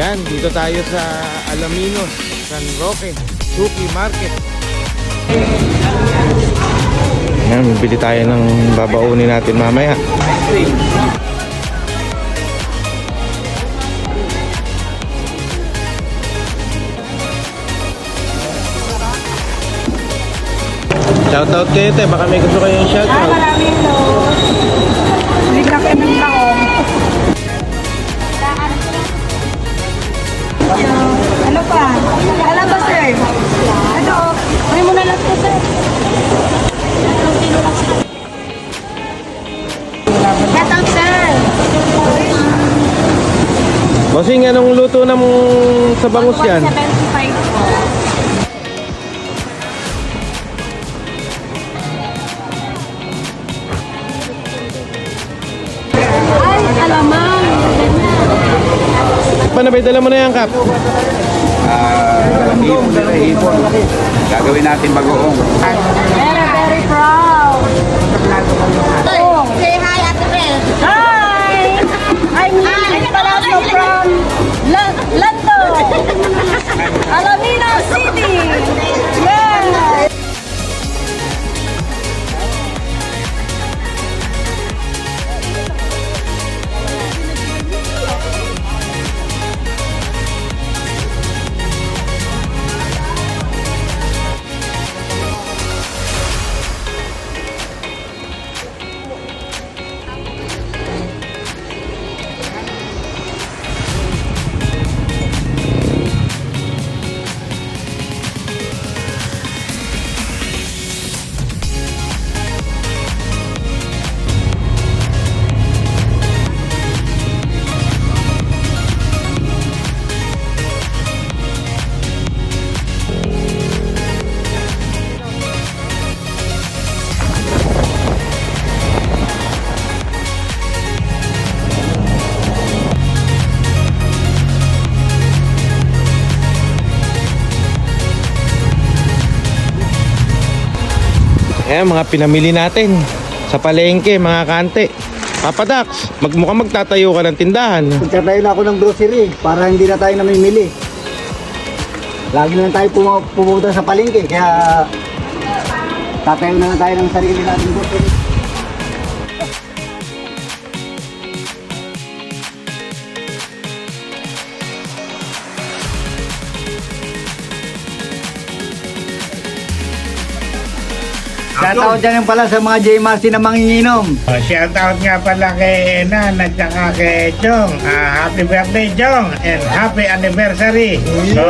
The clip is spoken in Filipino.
Yan, dito tayo sa Alaminos, San Roque, Suki Market. Yan, bibili tayo ng babaunin natin mamaya. Shoutout kayo, te. Baka may gusto kayong shoutout. Maraming load. Bigla kayo ng taong. Ano pa? Alam ba, sir? Ano? May muna lang po, sir. Shoutout, sir. Bossing, anong luto ng sa bangus yan? 175 po. Ay, alamang. Paano ba? Dala mo na yan, Kap. Ibon. Gagawin natin bagoong. Very, very proud. Say hi, Ate Bel. Hi! I'm Palazzo from Lando, Alamino City. Yeah! Ayan, mga pinamili natin sa palengke, mga kante. Papa Dax, mukhang magtatayo ka ng tindahan. Magtatayo na ako ng grocery para hindi na tayo namimili. Lagi na lang tayo pumunta sa palengke, kaya tatayo na lang tayo ng sarili natin grocery. Shoutout dyan pala sa mga JMRC na manginginom. Shoutout nga pala kay Enan at saka kay Chong. Happy birthday, Chong, and happy anniversary. So,